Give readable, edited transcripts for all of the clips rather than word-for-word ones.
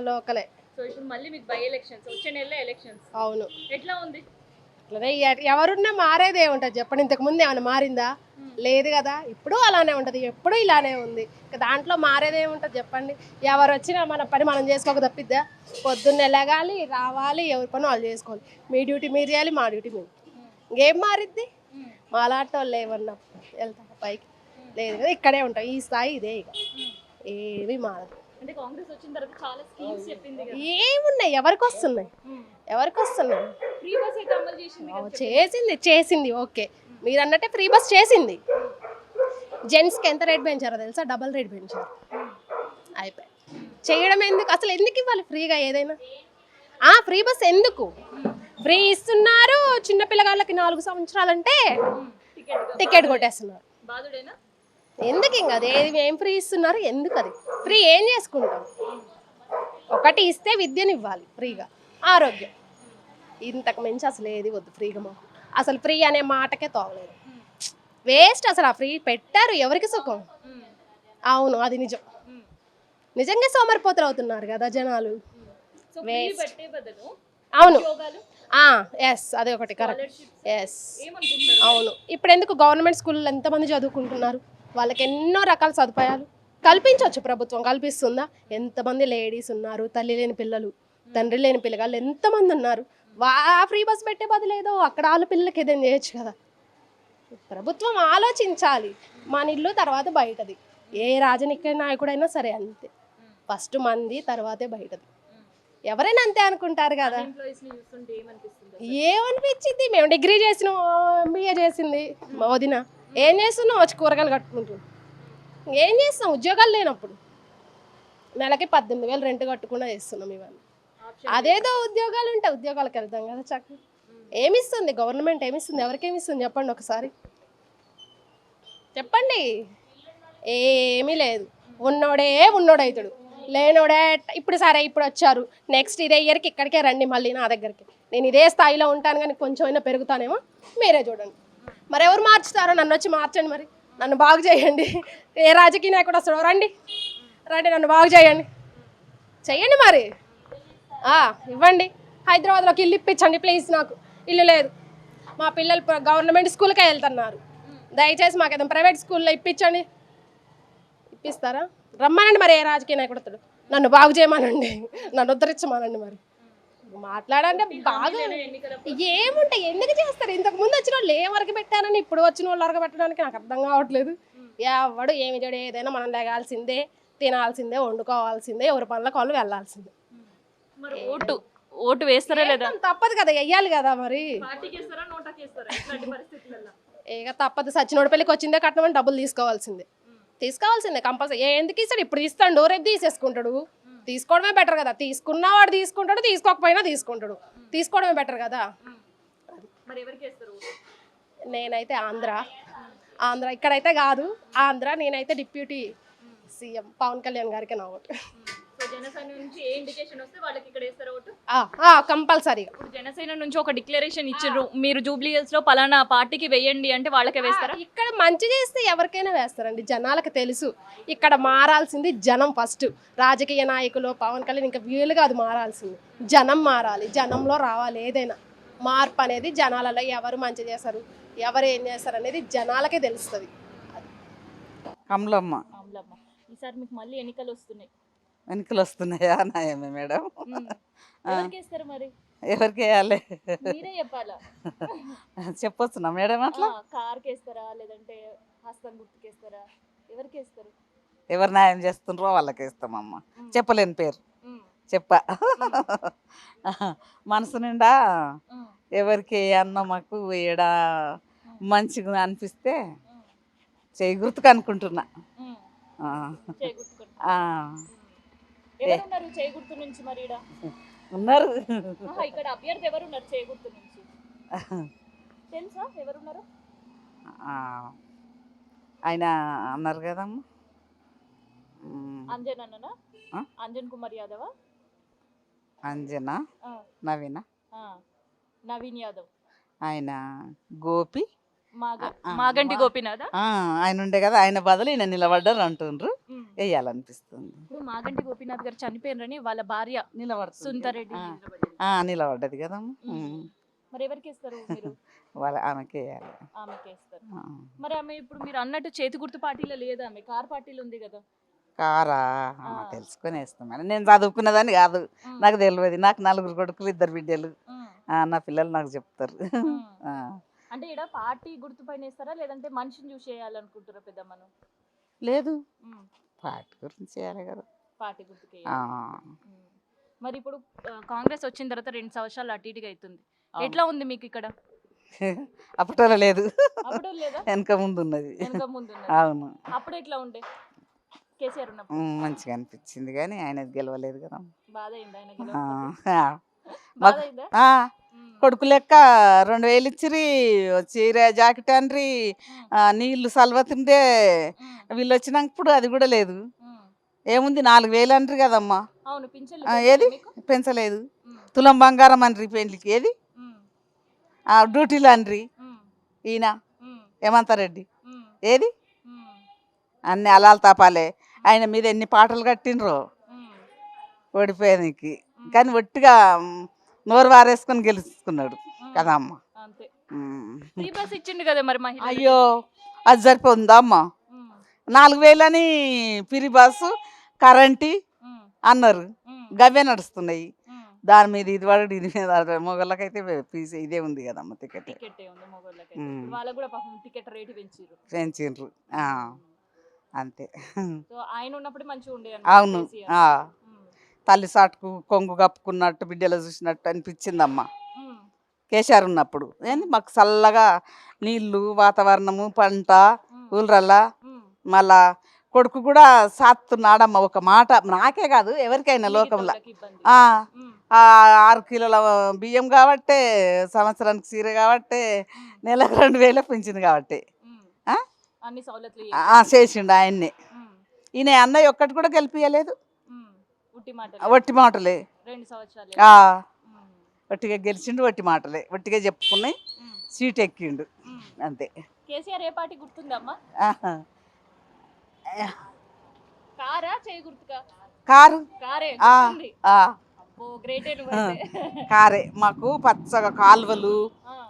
లోకలే. సో ఇప్పుడు మళ్ళీ మీకు బై ఎలక్షన్స్ వచ్చే నెలలో ఎలక్షన్స్. అవును. ఎట్లా ఉంది? అట్లనే ఎవరున్నా మారేదే ఉంటుంది చెప్పండి. ఇంతకు ముందు ఏమైనా మారిందా? లేదు కదా. ఇప్పుడు అలానే ఉంటుంది, ఎప్పుడు ఇలానే ఉంది. దాంట్లో మారేదే ఉంటుంది చెప్పండి. ఎవరు వచ్చినా మన పని మనం చేసుకోక తప్పిద్దా? పొద్దున్నే లెగాలి, రావాలి, ఎవరి పని వాళ్ళు చేసుకోవాలి. మీ డ్యూటీ మీరు చేయాలి, మా డ్యూటీ మేము. ఇంకేం మారిద్ది? మాలాంటి వాళ్ళు ఏమన్నా వెళ్తాం పైకి? లేదు కదా, ఇక్కడే ఉంటాం. ఈ స్థాయి ఇదే, ఇక ఏమీ మారదు. అంటే కాంగ్రెస్ వచ్చిన తర్వాత చాలా స్కీమ్స్ చెప్పింది కదా. ఏమున్నాయి? ఎవరికి వస్తున్నాయి? ఎవరికి వస్తున్నాయి? ఫ్రీ బస్ అయితే అమలు చేసింది కదా. చేసింది ఓకే. మీరు అన్నట్టే ఫ్రీ బస్ చేసింది. జెంట్స్కి ఎంత రేట్ పెంచారో తెలుసా? డబల్ రేట్ పెంచారు. అయిపోయి చేయడం ఎందుకు? అసలు ఎందుకు ఇవ్వాలి ఫ్రీగా ఏదైనా? ఫ్రీ బస్ ఎందుకు ఫ్రీ ఇస్తున్నారు? చిన్న పిల్లగాళ్ళకి 4 సంవత్సరాలంటే టికెట్ కొట్టేస్తున్నారు. బాధుడేనా? ఎందుకు? ఇంకా అది ఏం ఫ్రీ ఇస్తున్నారు? ఎందుకు? అది ఫ్రీ ఏం చేసుకుంటాం? ఒకటి ఇస్తే విద్యను ఇవ్వాలి ఫ్రీగా, ఆరోగ్యం. ఇంతకు మించి అసలు ఏది వద్దు ఫ్రీగా. మాకు అసలు ఫ్రీ అనే మాటకే తోగలేదు. వేస్ట్ అసలు. ఆ ఫ్రీ పెట్టారు ఎవరికి సుఖం? అవును, అది నిజం. నిజంగా సోమరిపోతులు అవుతున్నారు కదా జనాలు. అవును, ఎస్, అదే ఒకటి కరెక్ట్. ఎస్, అవును. ఇప్పుడు ఎందుకు గవర్నమెంట్ స్కూల్లో ఎంతమంది చదువుకుంటున్నారు? వాళ్ళకి ఎన్నో రకాల సదుపాయాలు కల్పించవచ్చు. ప్రభుత్వం కల్పిస్తుందా? ఎంతమంది లేడీస్ ఉన్నారు, తల్లి లేని పిల్లలు, తండ్రి లేని పిల్లగాళ్ళు ఎంతమంది ఉన్నారు. ఫ్రీ బస్ పెట్టే బదులేదో అక్కడ వాళ్ళ పిల్లలకి ఏదైనా చేయొచ్చు కదా. ప్రభుత్వం ఆలోచించాలి. మన ఇల్లు తర్వాత బయటది. ఏ రాజకీయ నాయకుడైనా సరే అంతే. ఫస్ట్ మంది, తర్వాతే బయటది. ఎవరైనా అంతే అనుకుంటారు కదా. ఏమనిపించింది? మేము డిగ్రీ చేసినాం, ఎంబీఏ చేసింది మా వదిన. ఏం చేస్తున్నాం? వచ్చి కూరగాయలు కట్టుకుంటున్నాం. ఏం చేస్తాం? ఉద్యోగాలు లేనప్పుడు నెలకి 18,000 రెంట్ కట్టుకుండా చేస్తున్నాం ఇవన్నీ. అదేదో ఉద్యోగాలు ఉంటే ఉద్యోగాలకు వెళ్తాం కదా చక్కగా. ఏమిస్తుంది గవర్నమెంట్? ఏమిస్తుంది? ఎవరికేమిస్తుంది చెప్పండి ఒకసారి చెప్పండి. ఏమీ లేదు. ఉన్నోడవుతాడు, లేనోడే. ఇప్పుడు సరే, ఇప్పుడు వచ్చారు, నెక్స్ట్ ఇదే ఇయర్కి ఇక్కడికే రండి మళ్ళీ నా దగ్గరికి. నేను ఇదే స్థాయిలో ఉంటాను కానీ కొంచెం అయినా పెరుగుతానేమో, మీరే చూడండి. మరి ఎవరు మార్చుతారో నన్ను వచ్చి మార్చండి. మరి నన్ను బాగు చేయండి. ఏ రాజకీయ నాయకుడు వస్తాడో రండి, నన్ను బాగు చేయండి. మరి ఇవ్వండి. హైదరాబాద్లోకి ఇల్లు ఇప్పించండి ప్లీజ్. నాకు ఇల్లు లేదు. మా పిల్లలు గవర్నమెంట్ స్కూల్కే వెళ్తున్నారు. దయచేసి మాకు ఏదైనా ప్రైవేట్ స్కూల్లో ఇప్పించండి. ఇప్పిస్తారా? రమ్మనండి. మరి ఏ రాజకీయ నాయకుడు వస్తాడు? నన్ను బాగు చేయమనండి, నన్ను ఉద్ధరించమనండి. మరి మాట్లాడంటే బాగా ఏముంటాయి? ఎందుకు చేస్తారు? ఇంతకు ముందు వచ్చిన వాళ్ళు ఎవరికి పెట్టారని ఇప్పుడు వచ్చిన వాళ్ళు వరకు పెట్టడానికి నాకు అర్థం కావట్లేదు. ఎవడు ఏమి చేయడు. ఏదైనా మనం లేగాల్సిందే, తినాల్సిందే, వండుకోవాల్సిందే, ఎవరి పనులకు వాళ్ళు వెళ్ళాల్సిందే. ఓటు వేస్తారా లేదా? తప్పదు కదా, వెయ్యాలి కదా. మరి ఇక తప్పదు. సచ్చినోడి పెళ్ళికి వచ్చిందే కట్నమని డబ్బులు తీసుకోవాల్సిందే కంపల్సరీ. ఎందుకు ఇస్తాడు? ఇప్పుడు ఇస్తాడు, రేపు తీసేసుకుంటాడు. తీసుకోవడమే బెటర్ కదా. తీసుకున్నవాడు తీసుకుంటాడు, తీసుకోకపోయినా తీసుకుంటాడు. తీసుకోవడమే బెటర్ కదా. నేనైతే ఆంధ్ర ఇక్కడైతే కాదు, ఆంధ్ర. నేనైతే డిప్యూటీ సీఎం పవన్ కళ్యాణ్ గారికి నా ఓటు. కంపల్సరీగా. జనసేన నుంచి ఒక డిక్లరేషన్ ఇచ్చారు, మీరు జూబ్లీ హిల్స్ లో పలానా పార్టీకి వేయండి అంటే వాళ్ళకే వేస్తారా? ఇక్కడ మంచి చేస్తే ఎవరికైనా వేస్తారండి. జనాలకు తెలుసు ఇక్కడ మారాల్సింది జనం ఫస్ట్. రాజకీయ నాయకులు, పవన్ కళ్యాణ్ ఇంకా వీలు కాదు మారాల్సింది. జనం మారాలి, జనంలో రావాలి. ఏదైనా మార్పు అనేది జనాలలో. ఎవరు మంచి చేస్తారు, ఎవరు ఏం చేస్తారు అనేది జనాలకే తెలుస్తుంది. కమలమ్మ. ఈసారి మీకు మళ్ళీ ఎన్నికలు వస్తున్నాయా? నాయమే మేడం. మరి ఎవరికి వేయాలి మీరే చెప్పాలా? చెప్పొచ్చునా మేడం? అట్లా కార్కి వేస్తారా లేదంటే హస్తం గుర్తుకేస్తారా? ఎవరికి వేస్తారు? ఎవరు న్యాయం చేస్తుండ్రో వాళ్ళకి వేస్తామమ్మ. చెప్పలేని పేరు మనసు నిండా ఎవరికి అన్న మాకు ఏడ మంచిగా అనిపిస్తే చేయి గుర్తుకు అనుకుంటున్నా. ఉన్నారు ఇక్కడ అభ్యర్థి ఎవరున్నారు చేగుర్తు నుంచి? తెలుసా ఎవరున్నారు? ఆయన అన్నారు కదమ్మా, అంజన్ కుమార్ యాదవ్, నవీన్ యాదవ్, ఆయన గోపి మాగంటి గోపీనాథ్. ఆయన ఉండే కదా, ఆయన బదులు ఈయన నిలబడ్డారు అంటుండ్రు, వేయాలనిపిస్తుంది. ఇప్పుడు మాగంటి గోపీనాథ్ గారు చనిపోయినని వాళ్ళ భార్య నిలబడుతుంది. సుందరెడ్డి నిలబడ్డది కదా, మరి ఎవరికి ఇస్తారు మీరు? ఆమెకి వేయాలి. ఆమెకి ఇస్తారు. మరి ఆమె ఇప్పుడు మీరు అన్నట్టు చేతి గుర్తు పార్టీలో లేదా, ఆమె కార్ పార్టీలో ఉంది కదా. కారా తెలుసుకొని వేస్తాం. నేను చదువుకున్నదాన్ని కాదు, నాకు తెలియదు. నాకు 4 కొడుకులు 2 బిడ్డలు, నా పిల్లలు నాకు చెప్తారు. అంటే ఇక్కడ పార్టీ గుర్తు పైన వేస్తారా లేదంటే మనిషిని చూసి వేయాలనుకుంటారా పెద్దమ్మను? లేదు, పార్టీ గురించి చేయాలి కదా, పార్టీ గుర్తుకి. మరి ఇప్పుడు కాంగ్రెస్ వచ్చిన తర్వాత 2 సంవత్సరాలు అటు ఇటుగా అవుతుంది. ఎట్లా ఉంది మీకు ఇక్కడ? అప్పట్లో లేదు, అప్పుడు లేదా, వెనక ముందు ఉన్నది. వెనక ముందు ఉన్నది. అవును. అప్పుడు ఎట్లా ఉండే కేసీఆర్ ఉన్నప్పుడు? మంచిగా అనిపించింది కానీ ఆయన గెలవలేదు కదా. బాధ అయింది ఆయన మాకు కొడుకు లెక్క 2000 ఇచ్చిరి, చీర జాకెట్ అన్రి, నీళ్లు సల్వతుండే. వీళ్ళు వచ్చినాక ఇప్పుడు అది కూడా లేదు. ఏముంది 4000 అన్రి కదమ్మా. ఏది పెంచలేదు. తులం బంగారం అన్రి పెళ్లికి, ఏది డ్యూటీలు అన్రి. ఈయన హేమంత్ రెడ్డి ఏది అన్ని అలాలు తాపాలే. ఆయన మీద ఎన్ని పాటలు కట్టినరో ఓడిపోయానికి, కానీ ఒట్టిగా నోరు వారేసుకొని గెలుచుకున్నాడు కదా అమ్మ. ఇచ్చిండు కదా మరి. అయ్యో అది సరిపోతుందా అమ్మ? 4000 అని పిరి బస్సు కరెంటీ అన్నారు, గవే నడుస్తున్నాయి. దాని మీద ఇది వాడు ఇది మీద మొగళ్ళకైతే ఫీజు ఇదే ఉంది కదమ్మ, టికెట్ పెంచిండ్రు అంతే. అవును, తల్లి సాటుకు కొంగు కప్పుకున్నట్టు బిడ్డలు చూసినట్టు అనిపించిందమ్మా కేసీఆర్ ఉన్నప్పుడు. ఏంది మాకు చల్లగా నీళ్ళు, వాతావరణము, పంట ఊళ్ళల్లా. మళ్ళా కొడుకు కూడా సాత్తున్నాడమ్మ. ఒక మాట నాకే కాదు ఎవరికైనా లోకంలో. 6 కిలోల బియ్యం కాబట్టే, సంవత్సరానికి చీర కాబట్టే, నెలకు 2000 పెంచింది కాబట్టి చేసిండు ఆయన్ని. ఈయన అన్నయ్య ఒక్కటి కూడా గెలిపియలేదు, ఒట్టి మాటలే. ఒట్టిగా గెలిచిండు, ఒట్టి మాటలే, ఒట్టిగా చెప్పుకున్నాయి, సీట్ ఎక్కిండు అంతే. కేసీఆర్ ఏ పార్టీ గుర్తుందమ్మా? Car great. కారే మాకు పచ్చగా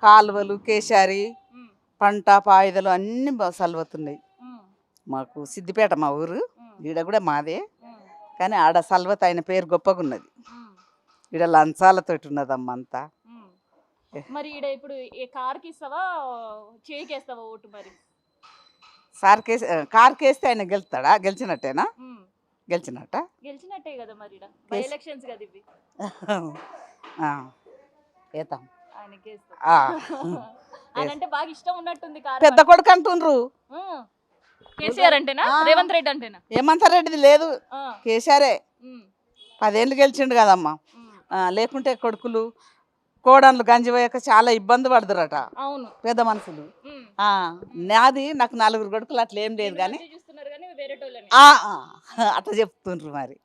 కాలువలు కేశారి పంట పాయుదలు అన్ని సల్వతున్నాయి. మాకు సిద్దిపేట మా ఊరు, ఈడ కూడా మాదే, కానీ ఆడ సల్వత ఆయన పేరు గొప్పగా ఉన్నది. ఈడ లంచాలతోటి ఉన్నదమ్మ అంతా. మరి ఈడ ఇప్పుడు కార్కి ఇస్తావా చేయికేస్తావా ఓటు? మరి కారు కేస్తే ఆయన గెలుస్తాడా? గెలిచినట్టేనా? గెలిచినట్టే కదా. మరి బై ఎలక్షన్స్ కదా ఇవి. ఏతాం ఆయన అంటే బాగా ఇష్టం ఉన్నట్టుంది. పెద్ద కొడుకు అంటుండ్రు. కేసీఆర్ అంటేనా రేవంత్ రెడ్డి అంటేనా? హేమంత్ రెడ్డిది లేదు, కేసీఆరే. 10 ఏళ్ళు గెలిచిండు కదమ్మా. లేకుంటే కొడుకులు కోడన్లు గంజిపోయాక చాలా ఇబ్బంది పడుతురట పెద్ద మనుషులు. నాది నాకు 4 కొడుకులు అట్లా ఏం లేదు కానీ అట్లా చెప్తుండ్రు. మరి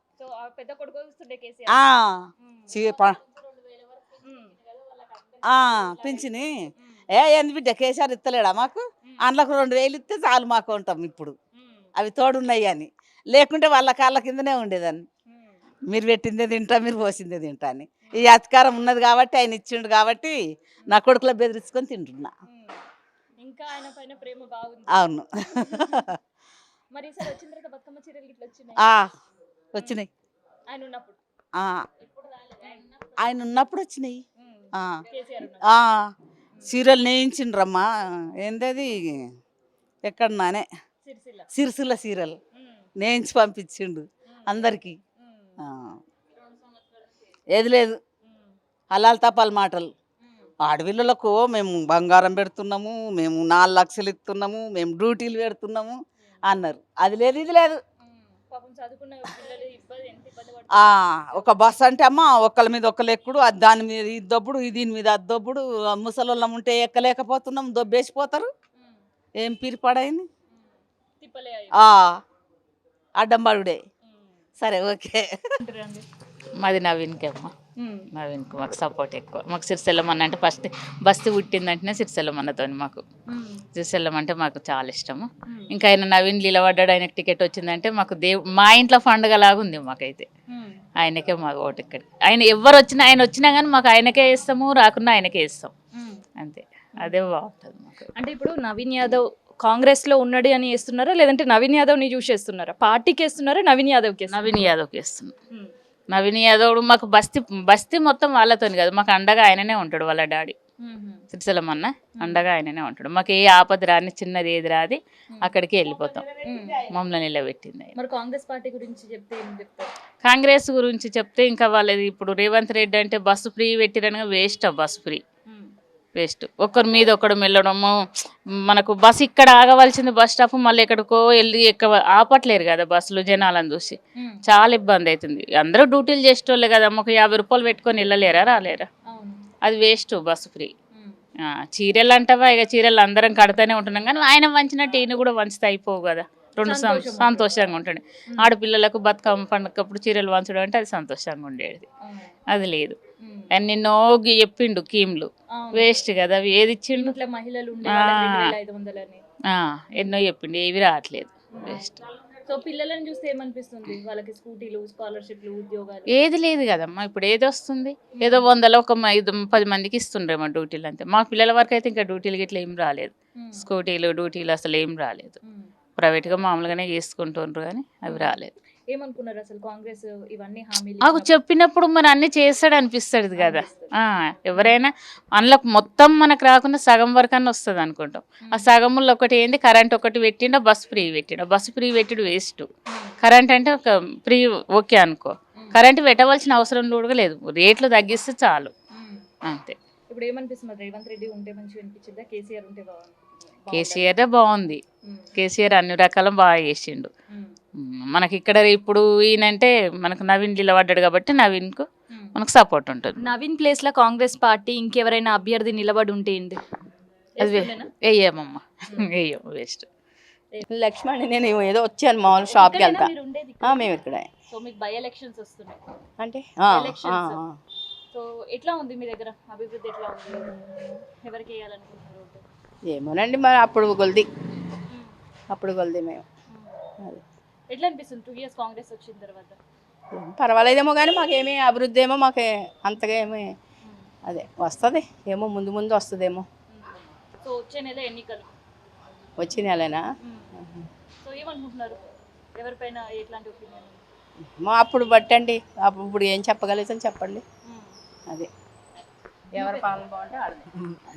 పింఛని ఏంది బిడ్డ కేసీఆర్ ఇస్తలేడా మాకు? అందులోకి 2000 ఇస్తే చాలు మాకు ఉంటాం ఇప్పుడు, అవి తోడున్నాయి అని. లేకుంటే వాళ్ళ కాళ్ళ కిందనే ఉండేదాన్ని. మీరు పెట్టిందే తింటా, మీరు పోసిందే తింటా అని. ఈ అధికారం ఉన్నది కాబట్టి, ఆయన ఇచ్చిండు కాబట్టి నా కొడుకులో బెదిరించుకొని తింటున్నా. అవును. వచ్చినాయి, ఆయన ఉన్నప్పుడు వచ్చినాయి. చీరలు నేయించిండ్రమ్మా. ఏందది ఎక్కడన్నానే సిరిసిల్ల చీరలు నేయించి పంపించిండు అందరికి. ఏది లేదు హలాల్ తపాల్ మాటలు. ఆడపిల్లలకు మేము బంగారం పెడుతున్నాము, మేము 4 లక్షలు ఇస్తున్నాము, మేము డ్యూటీలు పెడుతున్నాము అన్నారు. అది లేదు, ఇది లేదు. ఒక బస్సు అంటే అమ్మ ఒకళ్ళ మీద ఒకళ్ళు ఎక్కుడు, దాని మీద ఇది దొబ్బుడు, దీని మీద అది దొబ్బుడు. ముసలోళ్ళం ఉంటే ఎక్కలేకపోతున్నాం, దొబ్బేసిపోతారు. ఏం పిరిపడైంది అడ్డంబడుడే. సరే ఓకే. మాది నవీన్కి అమ్మ. నవీన్కి మాకు సపోర్ట్ ఎక్కువ. మాకు సిరిసిల్లమన్న అంటే ఫస్ట్ బస్తీ పుట్టిందంటేనే సిరిసిల్లమన్నతో మాకు శ్రీశైలం అంటే మాకు చాలా ఇష్టము. ఇంకా ఆయన నవీన్ నిలబడ్డాడు, ఆయనకు టికెట్ వచ్చిందంటే మాకు మా ఇంట్లో పండుగ లాగా ఉంది మాకైతే. ఆయనకే మాకు ఓటు ఇక్కడ. ఆయన ఎవరు వచ్చినా, ఆయన వచ్చినా కానీ మాకు ఆయనకే ఇస్తాము, రాకున్నా ఆయనకే ఇస్తాం అంతే. అదే బాగుంటుంది మాకు. అంటే ఇప్పుడు నవీన్ యాదవ్ కాంగ్రెస్ లో ఉన్నాడు అని వేస్తున్నారా, లేదంటే నవీన్ యాదవ్ ని చూసి వేస్తున్నారా? పార్టీకి వేస్తున్నారా, నవీన్ యాదవ్కి నవీన్ యాదవ్కి ఇస్తున్నాం. నవీన్ యాదవ్ మాకు బస్తీ మొత్తం వాళ్ళతోని కదా, మాకు అండగా ఆయననే ఉంటాడు. వాళ్ళ డాడీ శ్రీశైలం అన్న అండగా ఆయననే ఉంటాడు. మాకు ఏ ఆపద రాని, చిన్నది ఏది రాది అక్కడికి వెళ్ళిపోతాం. మమ్మల్ని నిలబెట్టింది ఆయన. మరి కాంగ్రెస్ పార్టీ గురించి చెప్తే ఏం చెప్తారు? కాంగ్రెస్ గురించి చెప్తే ఇంకా వాళ్ళది ఇప్పుడు రేవంత్ రెడ్డి అంటే బస్సు ఫ్రీ పెట్టిరనగా వేస్ట్. Bus free waste. ఒకరి మీద ఒకడు వెళ్ళడము, మనకు బస్సు ఇక్కడ ఆగవలసింది బస్ స్టాప్, మళ్ళీ ఎక్కడికో వెళ్ళి ఆపట్లేరు కదా బస్సులు జనాలను చూసి. చాలా ఇబ్బంది అవుతుంది. అందరూ డ్యూటీలు చేసేటోళ్ళే కదా, మాకు 50 రూపాయలు పెట్టుకొని వెళ్ళలేరా, రాలేరా? అది వేస్ట్ బస్సు ఫ్రీ. చీరలు అంటావా, ఇక చీరలు అందరం కడతానే ఉంటున్నాం, కానీ ఆయన వంచినట్టు ఈయన కూడా వంచితే అయిపోవు కదా. రెండు సంతోషంగా ఉంటాడు. ఆడపిల్లలకు బతుకమ్మ పండుగప్పుడు చీరలు వంచడం అంటే అది సంతోషంగా ఉండేది. అది లేదు. ఆయన ఎన్నో చెప్పిండు కీమ్లు, వేస్ట్ కదా. అవి ఏది ఇచ్చిండు? ఎన్నో చెప్పిండు, ఏవి రావట్లేదు, వేస్ట్. సో పిల్లలను చూస్తే ఏమనిపిస్తుంది? వాళ్ళకి స్కూటీలు, స్కాలర్షిప్లు, ఉద్యోగాలు ఏది లేదు కదమ్మా. ఇప్పుడు ఏది వస్తుంది? ఏదో 100లో ఒక 10 మందికి ఇస్తుండ్రేమో డ్యూటీలు అంతే. మా పిల్లల వరకు అయితే ఇంకా డ్యూటీలు గిట్లా ఏం రాలేదు. స్కూటీలు డ్యూటీలు అసలు ఏం రాలేదు. ప్రైవేట్గా మామూలుగానే చేసుకుంటుండ్రు కానీ అవి రాలేదు. ఏమనుకున్నారు అసలు కాంగ్రెస్ ఇవన్నీ హామీలు నాకు చెప్పినప్పుడు మరి అన్ని చేస్తాడు అనిపిస్తుంది కదా. ఎవరైనా అందులో మొత్తం మనకు రాకుండా సగం వరకు అన్న వస్తుంది అనుకుంటాం. ఆ సగంలో ఒకటి ఏంది, కరెంట్ ఒకటి పెట్టిండో, బస్సు ఫ్రీ పెట్టిండో. బస్సు ఫ్రీ పెట్టిడు వేస్ట్. కరెంట్ అంటే ఒక ఫ్రీ ఓకే అనుకో, కరెంట్ పెట్టవలసిన అవసరం కూడా లేదు. రేట్లు తగ్గిస్తే చాలు అంతే. ఇప్పుడు ఏమనిపిస్తుంది? రేవంత్ రెడ్డి ఉంటే మంచిగా అనిపించిందా, కేసీఆర్ ఉంటే బాగుంది? కేసీఆర్ బాగుంది. కేసీఆర్ అన్ని రకాల బాగా చేసిండు. మనకి ఇక్కడ ఇప్పుడు ఈయనంటే మనకు నవీన్ నిలబడ్డాడు కాబట్టి నవీన్కు మనకు సపోర్ట్ ఉంటుంది. నవీన్ ప్లేస్ లో కాంగ్రెస్ పార్టీ ఇంకెవరైనా అభ్యర్థి నిలబడి ఉంటే ఏంది? అది వెయ్యమమ్మా, వెయ్యము, వేస్ట్. లక్ష్మణ్, నేను ఏదో వచ్చాను మామూలు షాప్కి వెళ్తా. మేము ఇక్కడ. సో మీకు బై ఎలక్షన్స్ వస్తున్నాయి అంటే సో ఎట్లా ఉంది మీ దగ్గర అభివృద్ధి? ఎట్లా ఉంది? ఎవరికి వేయాలనుకుంటున్నారు? ఏమోనండి, మరి అప్పుడు కొలిది మేము. అది ఎట్లా అనిపిస్తుంది 2 years కాంగ్రెస్ వచ్చిన తర్వాత? పర్వాలేదేమో కానీ మాకేమీ అభివృద్ధి ఏమో మాకు అంతగా ఏమీ అదే వస్తుంది ఏమో, ముందు ముందు వస్తుందేమో. సో వచ్చే నెల ఎన్నికలు. వచ్చే నెలనా? సో ఏమనుకుంటున్నారు? ఎవరిపైన ఎట్లాంటి ఒపీనియన్? మా అప్పుడు బట్టండి, అప్పుడు ఇప్పుడు ఏం చెప్పగలుగుతాం చెప్పండి. అదే ఎవరి పాలన బాగుంటే వాళ్ళే.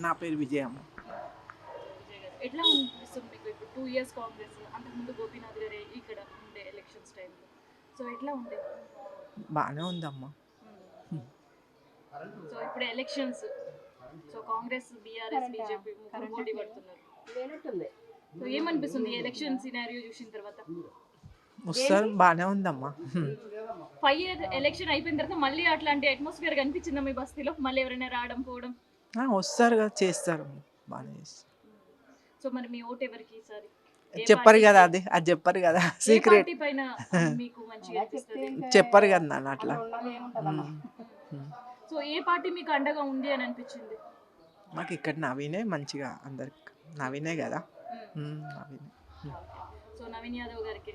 నా పేరు విజయమ్మ. ఎట్లా అనిపిస్తుంది మీకు ఇప్పుడు 2 years కాంగ్రెస్? అంతకుముందు గోపీనాథ్ గారే ఇక్కడ ఉండే ఎలక్షన్స్ టైంలో. సో ఎట్లా ఉండే? బాగానే ఉందమ్మా. సో ఇప్పుడు elections, so Congress, BRS, BJP ముగ్గురు పోటీ పడుతున్నారు. సో ఏమనిపిస్తుంది ఎలక్షన్ సినారియో చూసిన తర్వాత? వస్తారు, బాగానే ఉందమ్మా. 5 year ఎలక్షన్ అయిపోయిన తర్వాత మళ్ళీ అట్లాంటి అట్మాస్ఫియర్ కనిపించిందా మీ బస్తీలో? మళ్ళీ ఎవరైనా రావడం పోవడం? వస్తారు కదా, చేస్తారు, బాగానే చేస్తారు. సో మరి మీ ఓటు ఎవరికి ఈసారి? చెప్పరు కదా, అది చెప్పరు కదా, సీక్రెట్. పైన మీకు మంచిగా అనిపిస్తుంది? చెప్పరు కదా నాన్న అట్లా. సో ఏ పార్టీ మీకు అండగా ఉంది అని అనిపించింది? మాకు ఇక్కడ నవీనే మంచిగా, అందరికి నవీనే కదా. నవీనే. సో నవీన్ యాదవ్ గారికి